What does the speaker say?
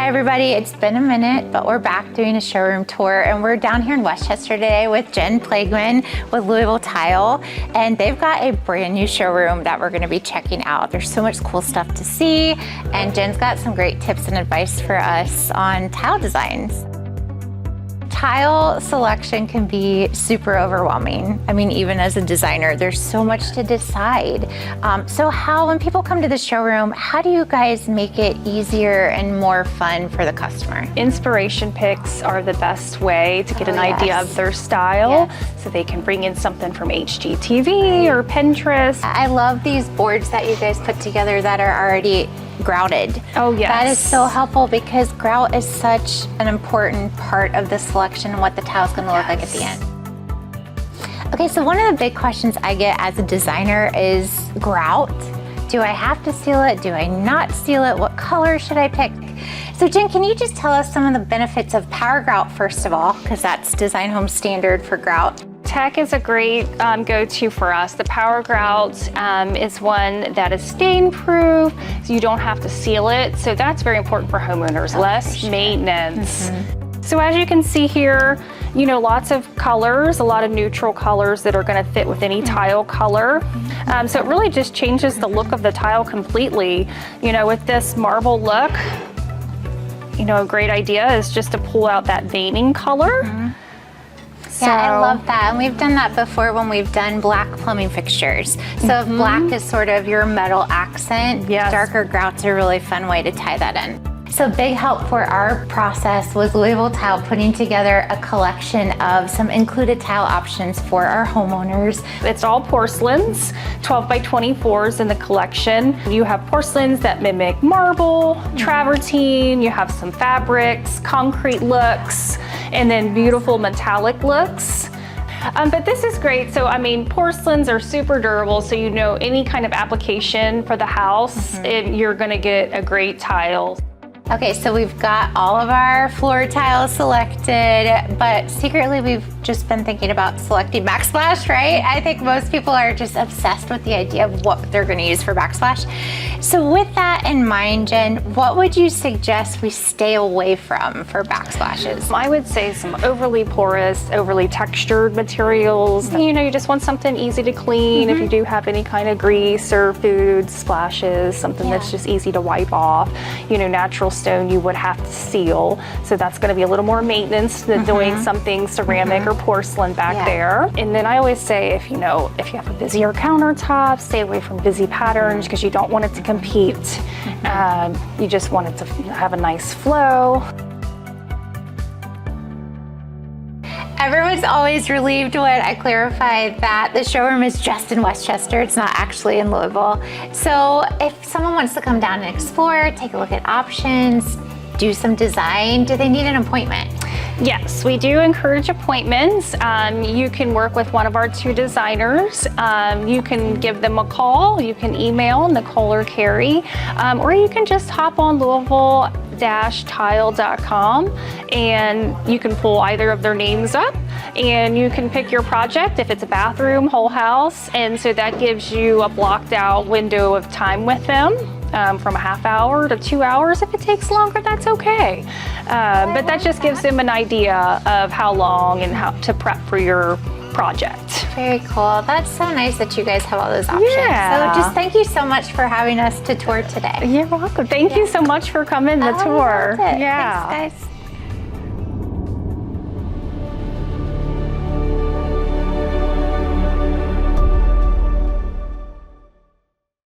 Hi everybody, it's been a minute, but we're back doing a showroom tour and we're down here in Westchester today with Jenn Plageman with Louisville Tile, and they've got a brand new showroom that we're gonna be checking out. There's so much cool stuff to see, and Jenn's got some great tips and advice for us on tile designs. Tile selection can be super overwhelming. I mean, even as a designer, there's so much to decide. So when people come to the showroom, how do you guys make it easier and more fun for the customer? Inspiration picks are the best way to get an idea of their style, so they can bring in something from HGTV or Pinterest. I love these boards that you guys put together that are already grouted. Oh yes. That is so helpful because grout is such an important part of the selection and what the tile is going to look like at the end. Okay, so one of the big questions I get as a designer is grout. Do I have to seal it? Do I not seal it? What color should I pick? So Jenn, can you just tell us some of the benefits of power grout first of all, because that's Design Home standard for grout. Tech is a great go-to for us. The power grout is one that is stain-proof, so you don't have to seal it. So that's very important for homeowners, less maintenance. So as you can see here, you know, lots of colors, a lot of neutral colors that are gonna fit with any tile color. So it really just changes the look of the tile completely. You know, with this marble look, you know, a great idea is just to pull out that veining color. Yeah, I love that. And we've done that before when we've done black plumbing fixtures. So if black is sort of your metal accent, darker grout's a really fun way to tie that in. So big help for our process was Louisville Tile putting together a collection of some included tile options for our homeowners. It's all porcelains, 12 by 24s in the collection. You have porcelains that mimic marble, travertine, you have some fabrics, concrete looks, and then beautiful metallic looks. But this is great. So, I mean, porcelains are super durable, so you know any kind of application for the house, you're gonna get a great tile. Okay, so we've got all of our floor tiles selected, but secretly we've just been thinking about selecting backsplash, right? I think most people are just obsessed with the idea of what they're gonna use for backsplash. So with that in mind, Jenn, what would you suggest we stay away from for backsplashes? I would say some overly porous, overly textured materials. You know, you just want something easy to clean. If you do have any kind of grease or food splashes, something that's just easy to wipe off. You know, natural stone you would have to seal, so that's going to be a little more maintenance than doing something ceramic or porcelain back there. And then I always say, if you have a busier countertop, stay away from busy patterns because you don't want it to compete. You just want it to have a nice flow. Everyone's always relieved when I clarify that the showroom is just in Westchester. It's not actually in Louisville. So if someone wants to come down and explore, take a look at options, do some design, do they need an appointment? Yes, we do encourage appointments. You can work with one of our two designers. You can give them a call. You can email Nicole or Carrie, or you can just hop on Louisville-tile.com and you can pull either of their names up and you can pick your project if it's a bathroom, whole house, and so that gives you a blocked out window of time with them. From a half hour to 2 hours. If it takes longer, that's okay. But that just gives them an idea of how long and how to prep for your project. Very cool. That's so nice that you guys have all those options. So just thank you so much for having us to tour today. You're welcome. Thank you so much for coming to the tour. Thanks, guys.